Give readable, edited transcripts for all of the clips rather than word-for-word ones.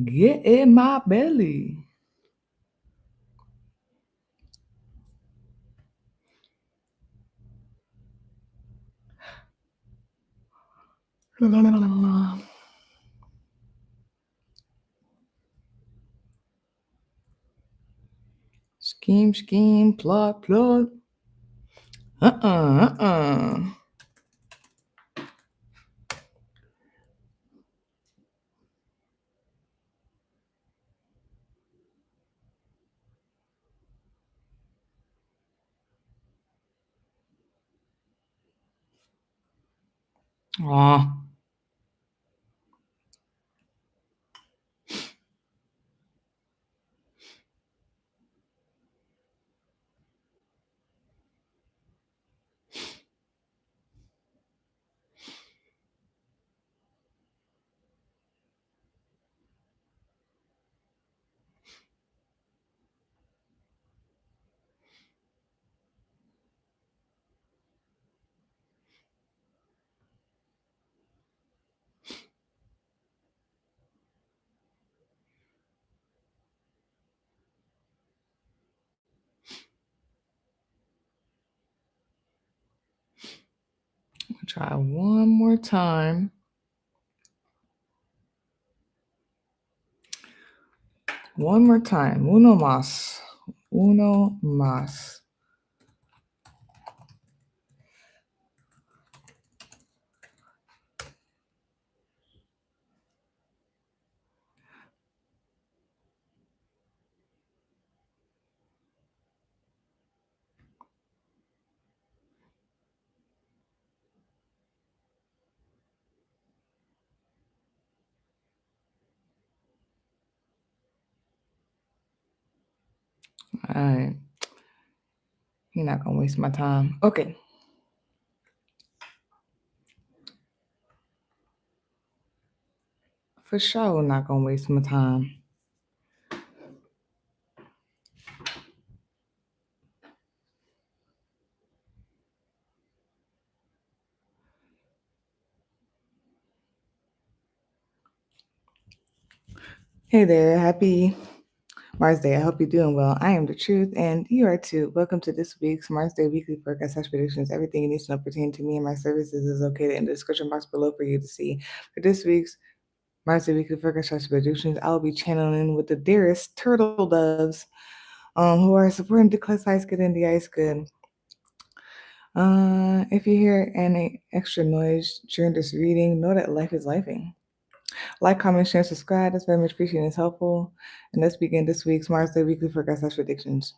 Get in my belly. Scheme, plot. Uh-uh. Aw. Try one more time. One more time. Uno más. Uno más. All right. You're not going to waste my time. Okay. For sure, not going to waste my time. Hey there. Happy Mars Day. I hope you're doing well. I am the truth, and you are too. Welcome to this week's Mars Day weekly forecast predictions. Everything you need to know pertaining to me and my services is located in the description box below for you to see. For this week's Mars Day weekly forecast predictions, I will be channeling with the dearest turtle doves, who are supporting the class ice good and the ice good. If you hear any extra noise during this reading, know that life is lifing. Like, comment, share, subscribe. That's very much appreciated and it's helpful. And let's begin this week's Mars Day weekly forecast predictions.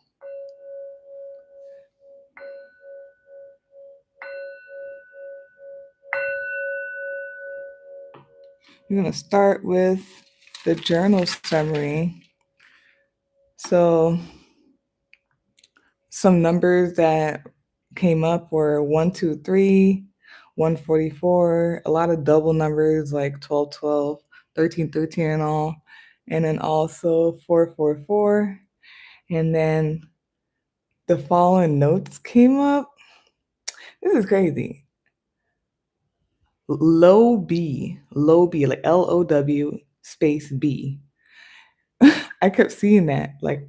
We're going to start with the journal summary. So, some numbers that came up were 123, 144, a lot of double numbers like 12, 12, 13, 13, and all. And then also 444. And then the following notes came up. This is crazy. Low B, like LOW space B. I kept seeing that like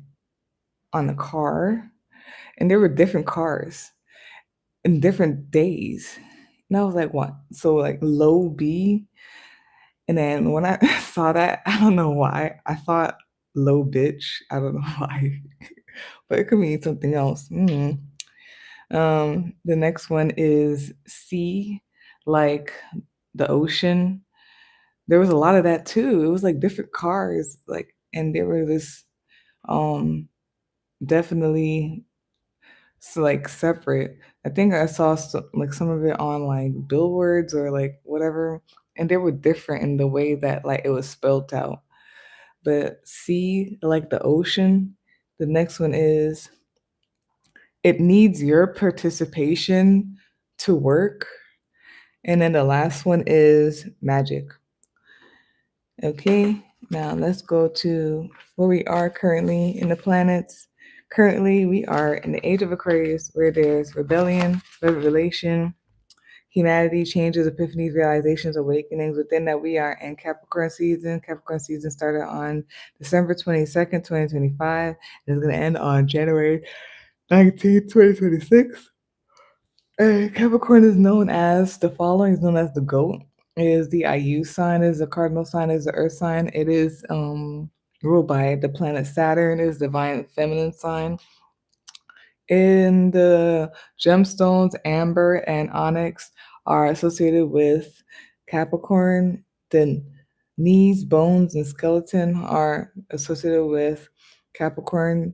on the car, and there were different cars in different days. And I was like, what? So like low B. And then when I saw that, I don't know why. I thought low bitch. I don't know why. But it could mean something else. The next one is C, like the ocean. There was a lot of that too. It was like different cars, like, and they were this definitely like separate. I think I saw like some of it on like billboards or like whatever, and they were different in the way that like it was spelled out. But C, like the ocean. The next one is it needs your participation to work. And then the last one is magic. Okay, now let's go to where we are currently in the planets. Currently, we are in the age of Aquarius where there's rebellion, revelation, humanity, changes, epiphanies, realizations, awakenings. Within that, we are in Capricorn season. Capricorn season started on December 22nd, 2025, and is going to end on January 19th, 2026. Capricorn is known as the following is known as the goat. It is the IU sign, is the cardinal sign, is the earth sign. It is ruled by the planet Saturn, is divine feminine sign. In the gemstones, amber and onyx are associated with Capricorn. The knees, bones, and skeleton are associated with Capricorn.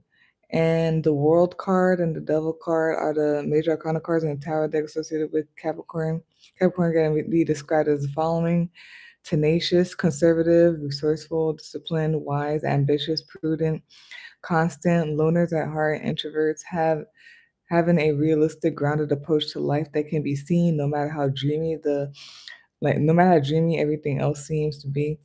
And the world card and the devil card are the major arcana cards in the tarot deck associated with Capricorn. Capricorn can be described as the following: tenacious, conservative, resourceful, disciplined, wise, ambitious, prudent, constant, loners at heart, introverts, having a realistic, grounded approach to life that can be seen no matter how dreamy everything else seems to be.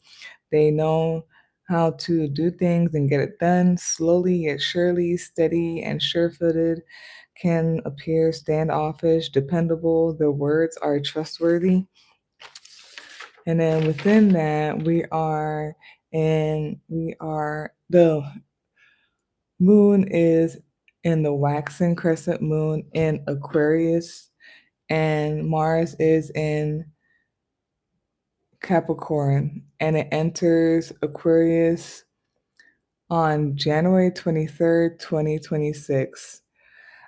They know how to do things and get it done slowly yet surely, steady and sure-footed, can appear standoffish, dependable. Their words are trustworthy. And then within that, the moon is in the waxing crescent moon in Aquarius, and Mars is in Capricorn, and it enters Aquarius on January 23rd, 2026.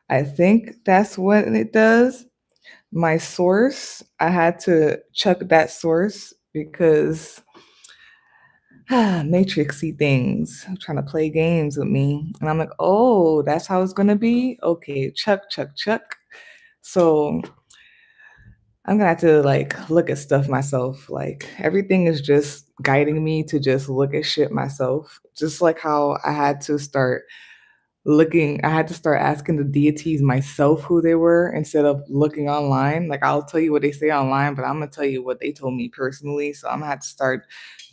I think that's what it does. My source, I had to chuck that source because matrixy things trying to play games with me. And I'm like, oh, that's how it's gonna be? Okay, chuck. So I'm gonna have to like look at stuff myself. Like everything is just guiding me to just look at shit myself. Just like how I had to start asking the deities myself who they were instead of looking online. Like I'll tell you what they say online, but I'm gonna tell you what they told me personally. So I'm gonna have to start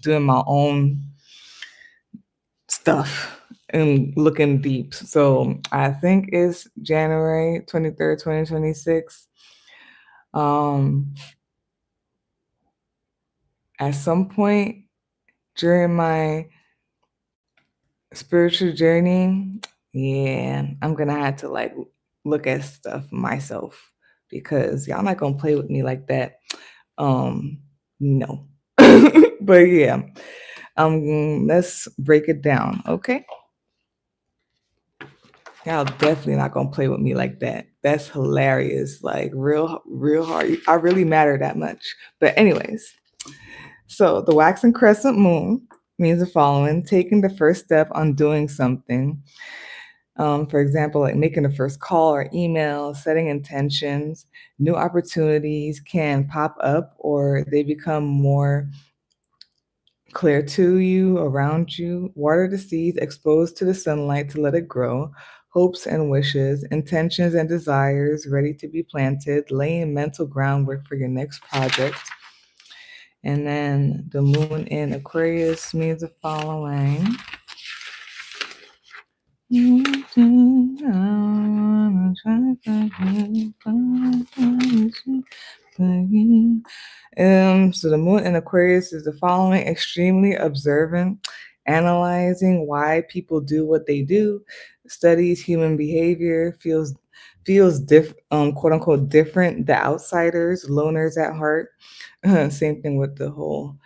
doing my own stuff and looking deep. So I think it's January 23rd, 2026. Um, at some point during my spiritual journey, yeah, I'm gonna have to like look at stuff myself because y'all not gonna play with me like that. No. But yeah, let's break it down, okay? Y'all definitely not gonna play with me like that. That's hilarious. Like real hard. I really matter that much. But anyways, so the waxing crescent moon means the following: taking the first step on doing something. For example, like making the first call or email, setting intentions. New opportunities can pop up or they become more clear to you, around you. Water the seeds, exposed to the sunlight to let it grow. Hopes and wishes, intentions and desires ready to be planted, laying mental groundwork for your next project. And then the moon in Aquarius means the following. So the moon in Aquarius is the following: extremely observant, analyzing why people do what they do, studies human behavior, quote unquote different, the outsiders, loners at heart. Same thing with the whole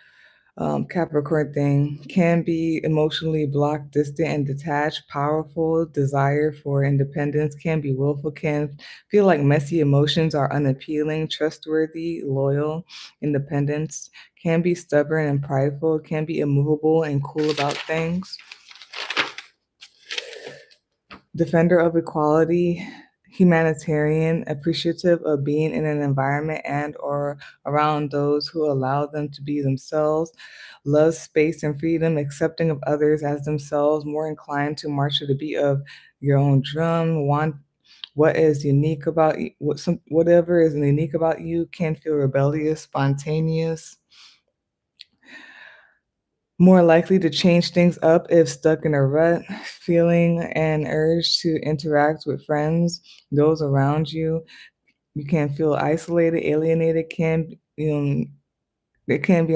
Capricorn thing. Can be emotionally blocked, distant, and detached, powerful, desire for independence, can be willful, can feel like messy emotions are unappealing, trustworthy, loyal, independence, can be stubborn and prideful, can be immovable and cool about things. Defender of equality, humanitarian, appreciative of being in an environment and or around those who allow them to be themselves, loves space and freedom, accepting of others as themselves, more inclined to march to the beat of your own drum, want what is unique about you, whatever is unique about you, can feel rebellious, spontaneous, more likely to change things up if stuck in a rut, feeling an urge to interact with friends, those around you. You can feel isolated, alienated, it can be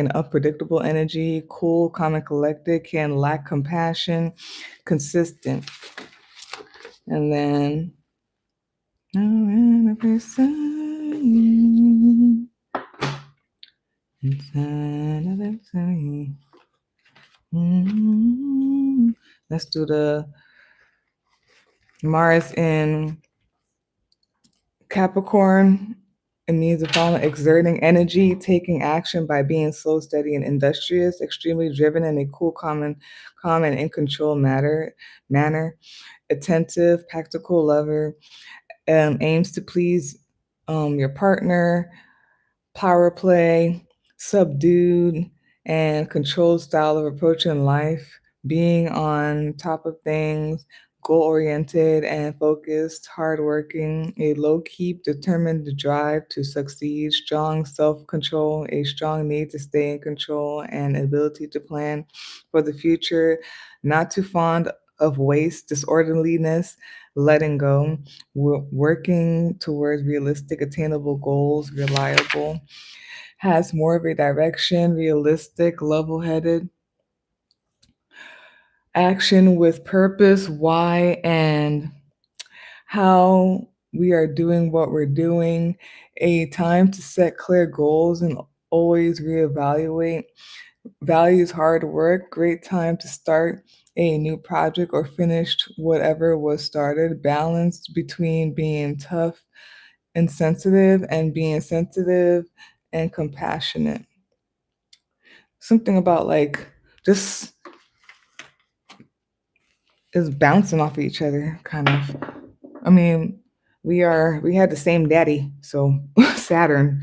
an unpredictable energy, cool, calm, and collected, can lack compassion, consistent. And then, let's do the Mars in Capricorn. It means the following: exerting energy, taking action by being slow, steady, and industrious, extremely driven in a cool, calm and in control manner, attentive, practical lover, aims to please your partner, power play, subdued, and controlled style of approaching life, being on top of things, goal oriented and focused, hardworking, a low key, determined drive to succeed, strong self control, a strong need to stay in control, and ability to plan for the future, not too fond of waste, disorderliness, letting go, working towards realistic, attainable goals, reliable, has more of a direction, realistic, level headed, action with purpose, why, and how we are doing what we're doing, a time to set clear goals and always reevaluate, values hard work, great time to start a new project or finish whatever was started, balance between being tough and being sensitive and compassionate. Something about like just is bouncing off of each other, kind of. I mean, we had the same daddy, so Saturn.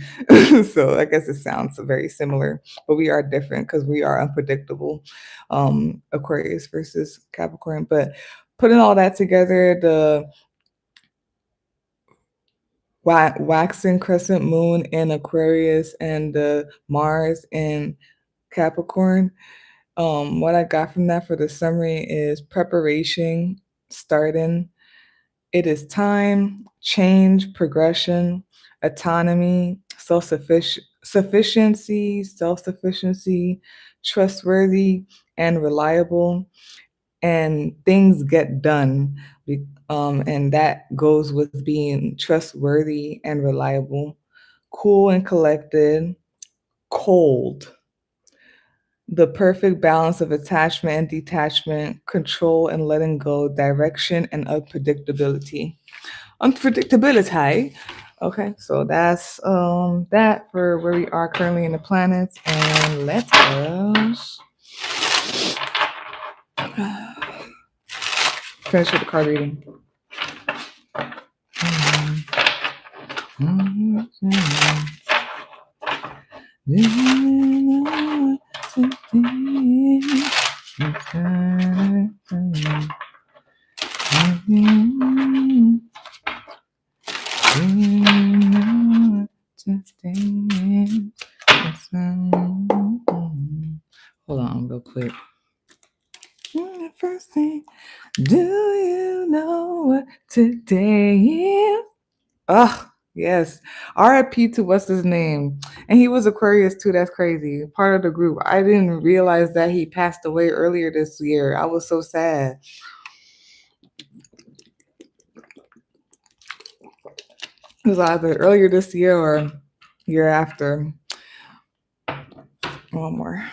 So I guess it sounds very similar, but we are different because we are unpredictable. Aquarius versus Capricorn. But putting all that together, the waxing crescent moon in Aquarius and the Mars in Capricorn. What I got from that for the summary is preparation, starting. It is time, change, progression, autonomy, self-sufficiency, trustworthy and reliable, and things get done. And that goes with being trustworthy and reliable, cool and collected, cold, the perfect balance of attachment and detachment, control and letting go, direction and unpredictability. Unpredictability. Okay, so that's that for where we are currently in the planets, and let us finish with the card reading. Hold on real quick. First thing, do you know what today is? Oh, yes. RIP to what's his name? And he was Aquarius too. That's crazy. Part of the group. I didn't realize that he passed away earlier this year. I was so sad. It was either earlier this year or year after. One more.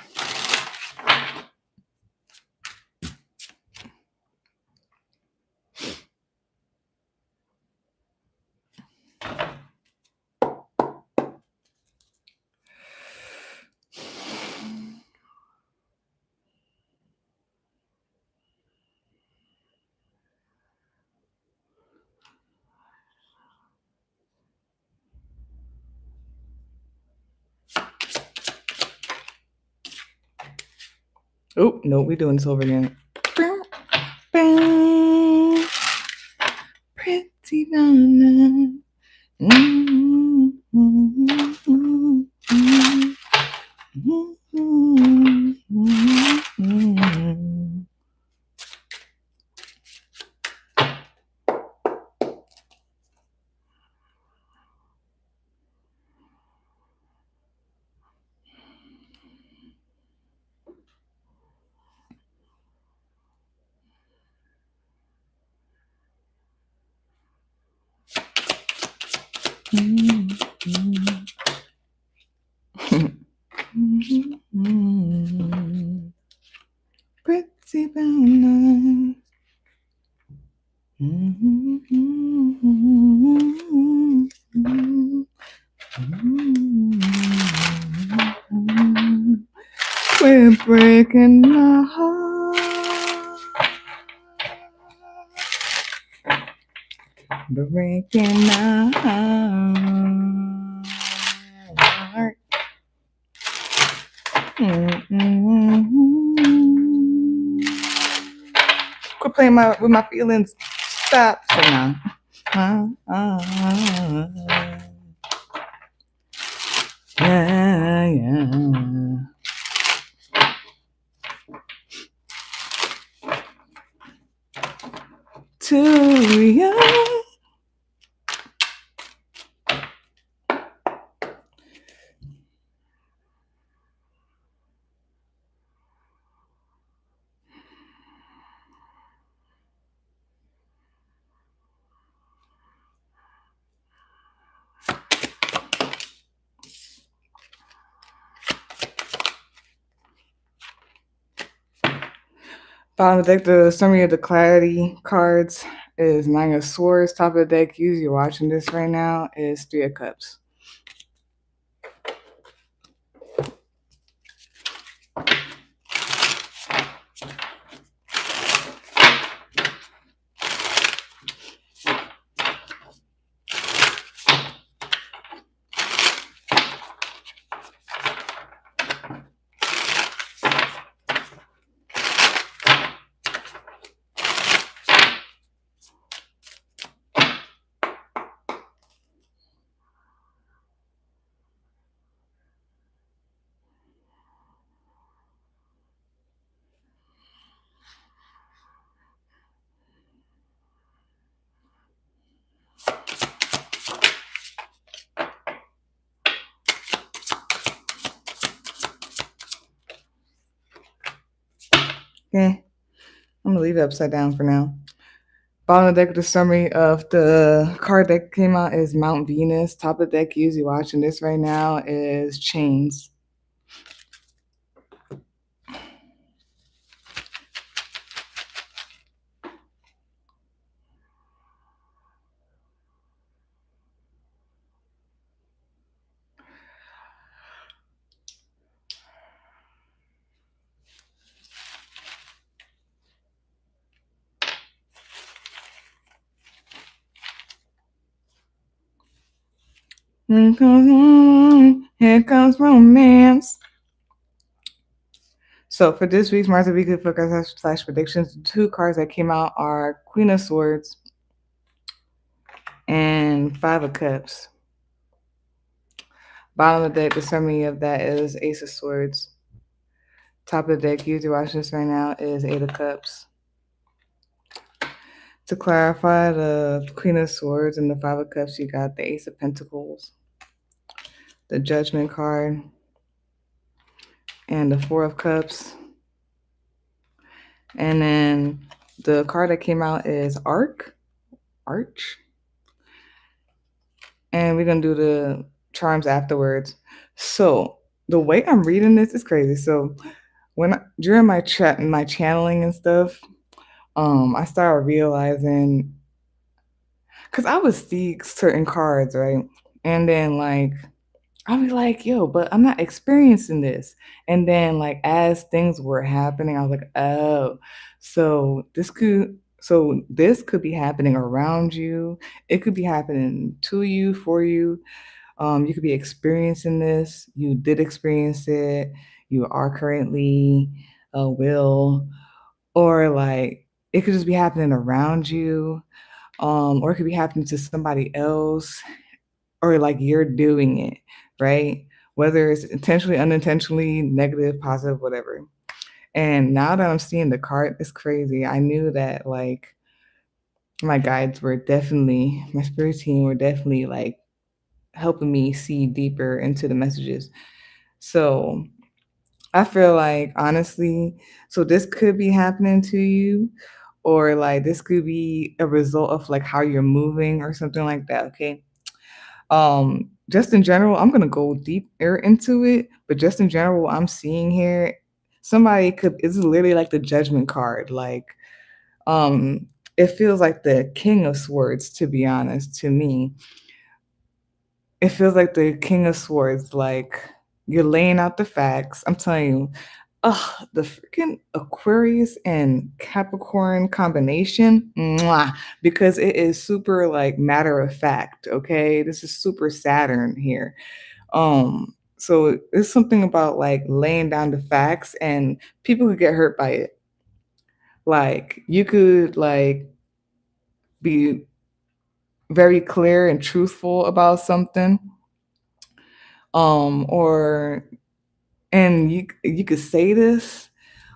Oh, no, we're doing this over again. Pretty banana. Pretty brown eyes. We're breaking my heart. Breaking my heart. Quit playing with my feelings. Stop. So now. Yeah. Too young. Bottom of the deck, the summary of the clarity cards is Nine of Swords. Top of the deck, you're watching this right now, is Three of Cups. Okay, I'm gonna leave it upside down for now. Bottom of the deck, the summary of the card that came out is Mount Venus. Top of the deck, you're watching this right now, is Chains. Here comes romance. So for this week's Mars Weekly Focus / predictions, the two cards that came out are Queen of Swords and Five of Cups. Bottom of the deck, the summary of that is Ace of Swords. Top of the deck, you're watching this right now, is Eight of Cups. To clarify, the Queen of Swords and the Five of Cups, you got the Ace of Pentacles, the Judgment card, and the Four of Cups. And then the card that came out is Arch. And we're going to do the charms afterwards. So the way I'm reading this is crazy. So during my channeling and stuff, I started realizing, because I would see certain cards, right? And then like I'll be like, yo, but I'm not experiencing this. And then like as things were happening, I was like, oh, this could be happening around you. It could be happening to you, for you. You could be experiencing this. You did experience it. You are currently will, or like it could just be happening around you, or it could be happening to somebody else, or like you're doing it, right? Whether it's intentionally, unintentionally, negative, positive, whatever. And now that I'm seeing the card, it's crazy. I knew that like my guides were definitely, my spirit team were definitely like helping me see deeper into the messages. So I feel like honestly, so this could be happening to you, or like this could be a result of like how you're moving or something like that. Okay. Just in general, I'm gonna go deeper into it, but just in general, what I'm seeing here, somebody could it's literally like the judgment card. Like, um, it feels like the King of Swords, to be honest, to me. It feels like the King of Swords, like you're laying out the facts. I'm telling you, ugh, the freaking Aquarius and Capricorn combination, mwah, because it is super like matter of fact. Okay, this is super Saturn here. So it's something about like laying down the facts, and people could get hurt by it. Like you could like be very clear and truthful about something, or and you could say this,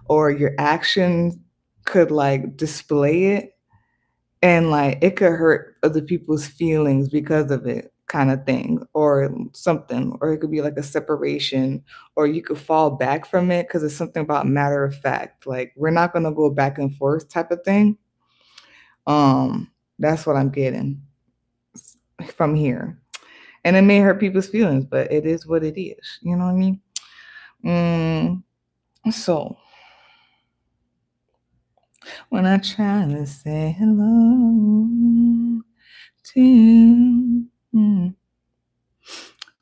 or your actions could like display it, and like it could hurt other people's feelings because of it, kind of thing, or something, or it could be like a separation, or you could fall back from it because it's something about matter of fact, like we're not going to go back and forth type of thing. That's what I'm getting from here, and it may hurt people's feelings, but it is what it is, you know what I mean? So when I try to say hello to you,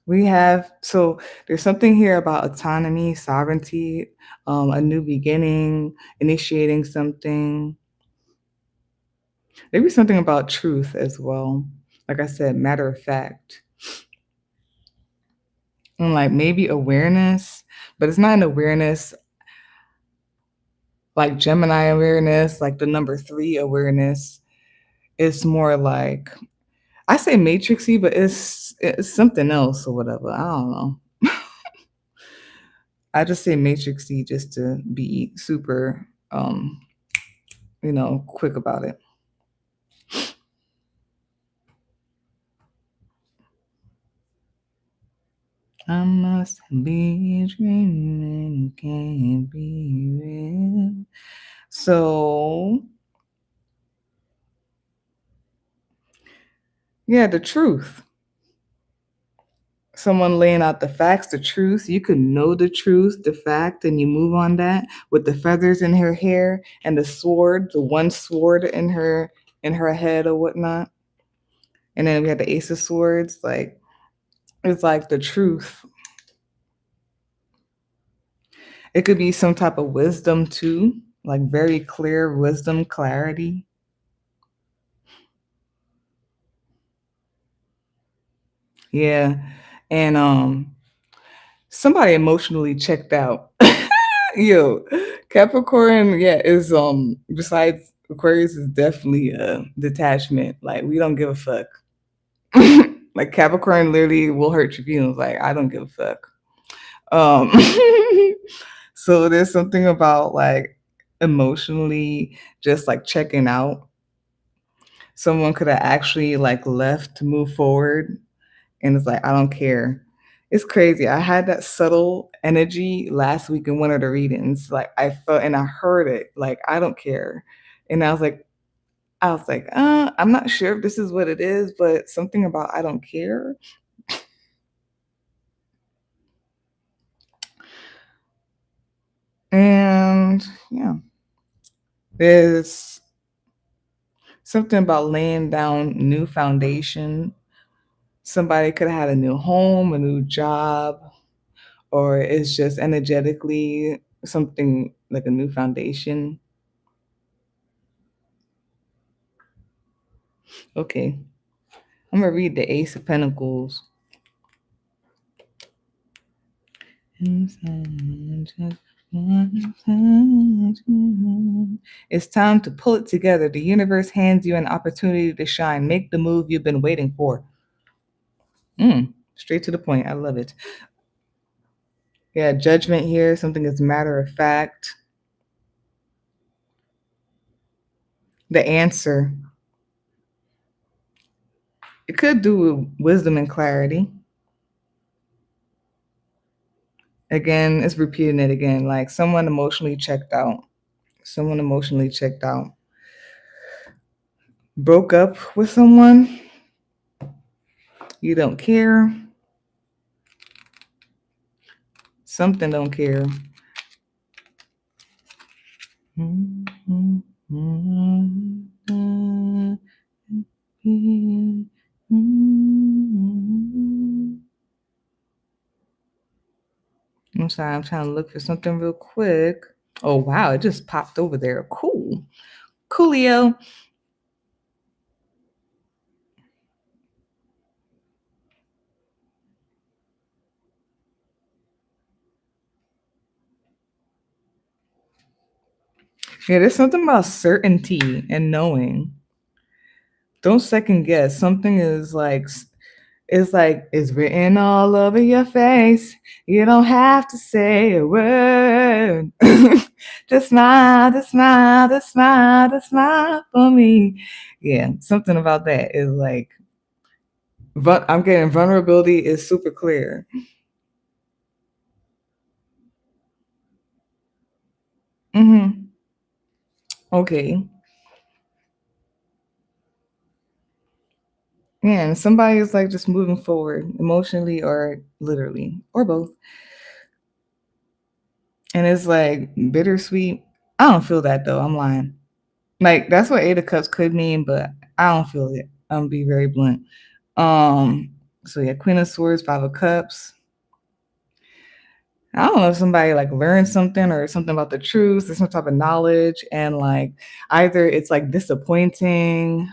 we have, so there's something here about autonomy, sovereignty, a new beginning, initiating something. Maybe something about truth as well. Like I said, matter of fact. And like maybe awareness, but it's not an awareness like Gemini awareness, like the number 3 awareness. It's more like, I say matrixy, but it's something else or whatever. I don't know. I just say matrixy just to be super, quick about it. I must be dreaming, it can't be real. So, yeah, the truth. Someone laying out the facts, the truth. You could know the truth, the fact, and you move on that with the feathers in her hair and the sword, the one sword in her head or whatnot. And then we had the Ace of Swords. Like it's like the truth. It could be some type of wisdom too, like very clear wisdom, clarity. Yeah. And somebody emotionally checked out. Yo, Capricorn, yeah, is besides Aquarius is definitely a detachment. Like we don't give a fuck. Like Capricorn literally will hurt your feelings. Like I don't give a fuck. Um so there's something about like emotionally just like checking out. Someone could have actually like left to move forward, and it's like I don't care. It's crazy. I had that subtle energy last week in one of the readings. Like I felt and I heard it. Like I don't care. And I was like, I'm not sure if this is what it is, but something about I don't care. And yeah, there's something about laying down new foundation. Somebody could have had a new home, a new job, or it's just energetically something like a new foundation. Okay, I'm gonna read the Ace of Pentacles. It's time to pull it together. The universe hands you an opportunity to shine. Make the move you've been waiting for. Straight to the point. I love it. Yeah, judgment here. Something that's matter of fact. The answer. It could do with wisdom and clarity. Again, it's repeating it again. Like someone emotionally checked out. Someone emotionally checked out. Broke up with someone. You don't care. Something don't care. I'm sorry, I'm trying to look for something real quick. Oh wow, it just popped over there. Cool. Coolio. Yeah, there's something about certainty and knowing. Don't second guess. Something is like it's written all over your face. You don't have to say a word. Just smile, just smile, just smile, just smile for me. Yeah, something about that is like I'm getting vulnerability is super clear. Mm-hmm. Okay. Yeah, and somebody is like just moving forward emotionally or literally or both. And it's like bittersweet. I don't feel that though. I'm lying. Like that's what Eight of Cups could mean, but I don't feel it. I'm gonna be very blunt. Um, so yeah, Queen of Swords, Five of Cups. I don't know if somebody like learned something or something about the truth or some type of knowledge, and like either it's like disappointing,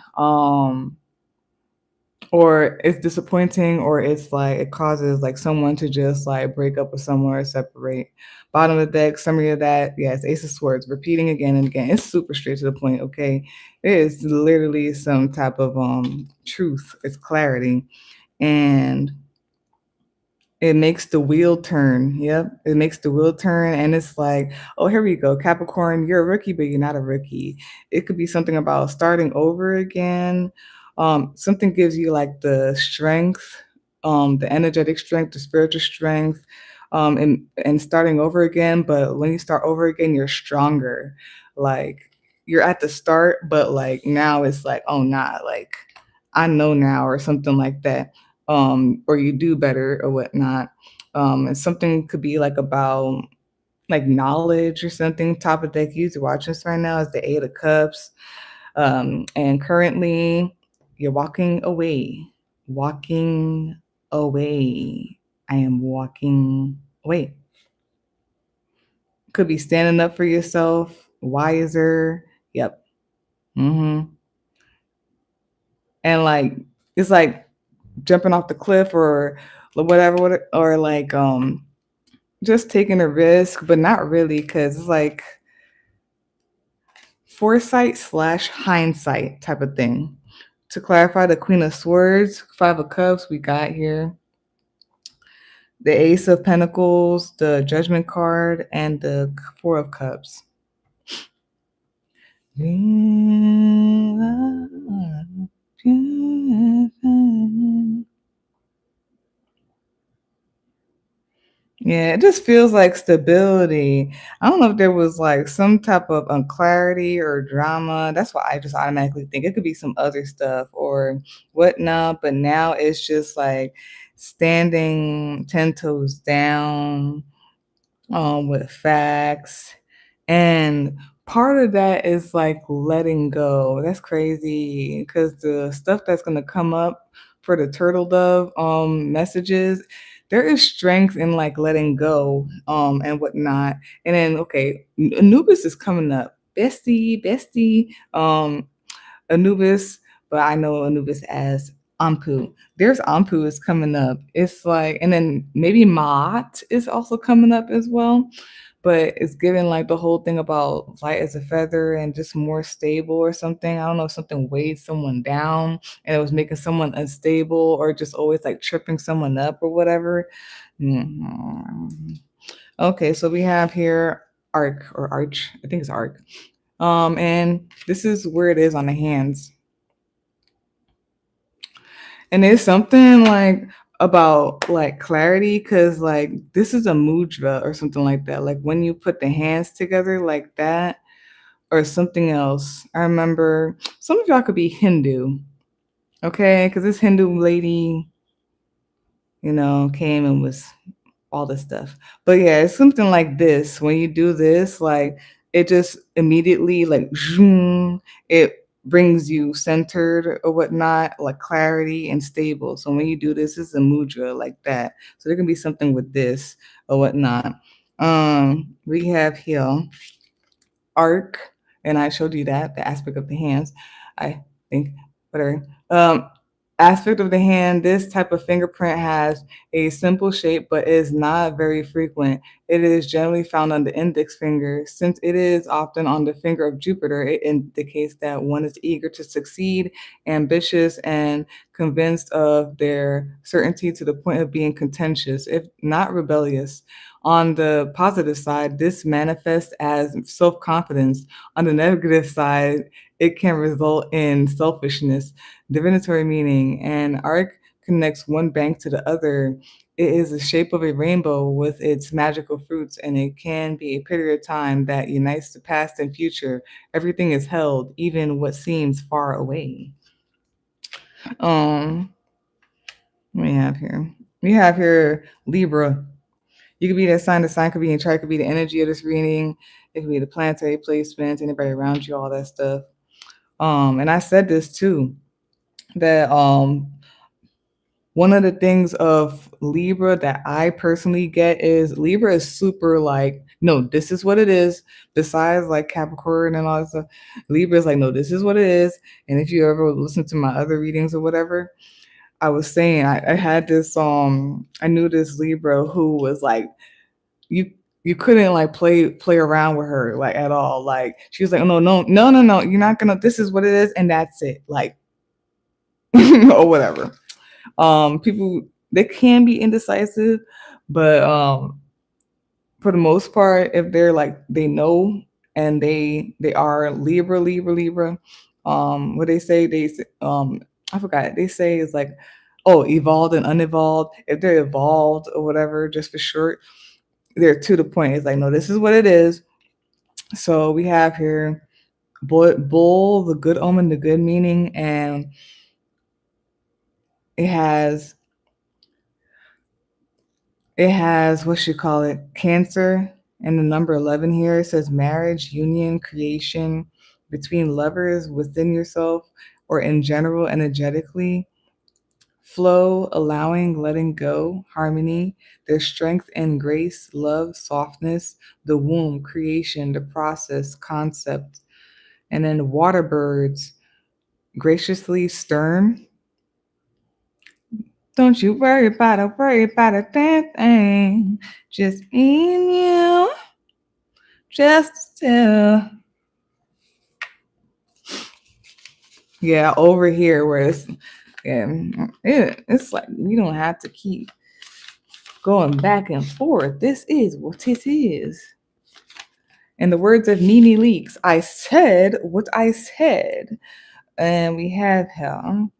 or it's disappointing, or it's like it causes like someone to just like break up with someone or separate. Bottom of the deck, summary of that, yeah, it's Ace of Swords, repeating again and again. It's super straight to the point, okay? It is literally some type of truth, it's clarity. And it makes the wheel turn. Yep. It makes the wheel turn. And it's like, oh, here we go. Capricorn, you're a rookie, but you're not a rookie. It could be something about starting over again. Something gives you like the strength, the energetic strength, the spiritual strength, and starting over again. But when you start over again, you're stronger. Like you're at the start, but like now it's like, oh nah, like I know now, or something like that, or you do better or whatnot. And something could be like about like knowledge or something. Top of deck user watching this right now is the Eight of Cups. And currently you're walking away. Walking away. I am walking away. Could be standing up for yourself, wiser. Yep. Mm-hmm. And like it's like jumping off the cliff or whatever, or like just taking a risk, but not really, because it's like foresight slash hindsight type of thing. To clarify, the Queen of Swords, Five of Cups, we got here the Ace of Pentacles, the Judgment card, and the Four of Cups. Yeah, it just feels like stability. I don't know if there was like some type of unclarity or drama. That's why I just automatically think it could be some other stuff or whatnot. But now it's just like standing 10 toes down, with facts. And part of that is like letting go. That's crazy because the stuff that's going to come up for the turtle dove messages, there is strength in like letting go and whatnot. And then, okay, Anubis is coming up. Bestie, bestie. Anubis, but I know Anubis as Anpu. There's Anpu is coming up. It's like, and then maybe Maat is also coming up as well. But it's given like the whole thing about light as a feather and just more stable or something. I don't know if something weighed someone down and it was making someone unstable or just always like tripping someone up or whatever. Mhm. Okay, so we have here arc or arch. I think it's arc. And this is where it is on the hands. And there's something like about like clarity because like this is a mudra or something like that. Like when you put the hands together like that or something else. I remember some of y'all could be Hindu, okay? Because this Hindu lady, came and was all this stuff. But yeah, it's something like this. When you do this, like it just immediately like zoom, it brings you centered or whatnot, like clarity and stable. So when you do this, it's a mudra like that. So there can be something with this or whatnot. We have here arc, and I showed you that the aspect of the hands. I think whatever. Aspect of the hand. This type of fingerprint has a simple shape, but is not very frequent. It is generally found on the index finger. Since it is often on the finger of Jupiter, it indicates that one is eager to succeed, ambitious, and convinced of their certainty to the point of being contentious, if not rebellious. On the positive side, this manifests as self confidence. On the negative side, it can result in selfishness, divinatory meaning, and arc connects one bank to the other. It is the shape of a rainbow with its magical fruits, and it can be a period of time that unites the past and future. Everything is held, even what seems far away. Um, what do we have here? We have here Libra. You could be that sign. The sign could be in chart. Could be the energy of this reading. It could be the planetary placements, anybody around you, all that stuff. And I said this too, that one of the things of Libra that I personally get is Libra is super like, no, this is what it is. Besides like Capricorn and all that stuff, Libra is like, no, this is what it is. And if you ever listen to my other readings or whatever, I was saying I had this I knew this Libra who was like, you couldn't like play around with her like at all. Like she was like, no, no, no, no, no, you're not gonna, this is what it is, and that's it. Like or whatever. People, they can be indecisive, but for the most part, if they're like they know and they are Libra, what they say, I forgot, they say is like, oh, evolved and unevolved. If they're evolved or whatever, just for short, they're to the point. It's like, no, this is what it is. So we have here bull, the good omen, the good meaning, and it has what you call it, Cancer, and the number 11 here. It says marriage, union, creation between lovers, within yourself, or in general, energetically. Flow, allowing, letting go, harmony, their strength and grace, love, softness, the womb, creation, the process, concept. And then water birds, graciously stern. Don't you worry about a damn thing. Just me and you, just still. Yeah, over here where it's like we don't have to keep going back and forth. This is what it is. In the words of Nene Leaks, I said what I said. And we have Fehu,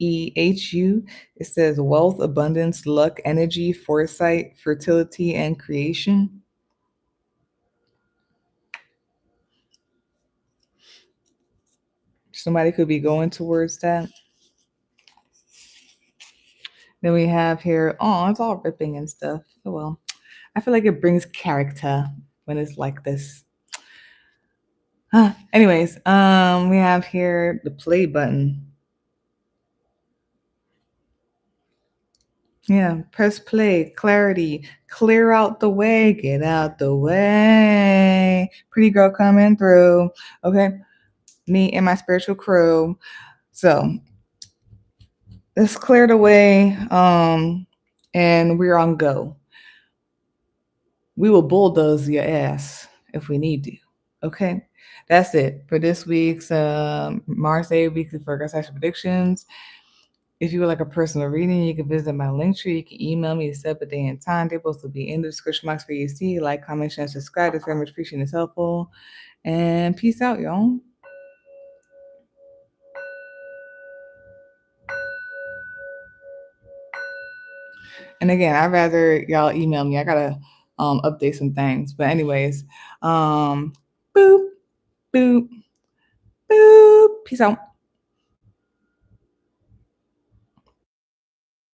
Fehu. It says wealth, abundance, luck, energy, foresight, fertility, and creation. Somebody could be going towards that. Then we have here, oh, it's all ripping and stuff. Oh well. I feel like it brings character when it's like this. Anyways, we have here the play button. Yeah, press play, clarity, clear out the way, get out the way. Pretty girl coming through. Okay, me and my spiritual crew. So it's cleared away, and we're on go. We will bulldoze your ass if we need to. Okay, that's it for this week's Mars Day Weekly Forecast Predictions. If you would like a personal reading, you can visit my link tree. You can email me to set up a day and time. They both will be in the description box for you to see. Like, comment, share, and subscribe. It's very much appreciated. It's helpful. And peace out, y'all. And again, I'd rather y'all email me. I gotta update some things. But anyways, boop, boop, boop. Peace out.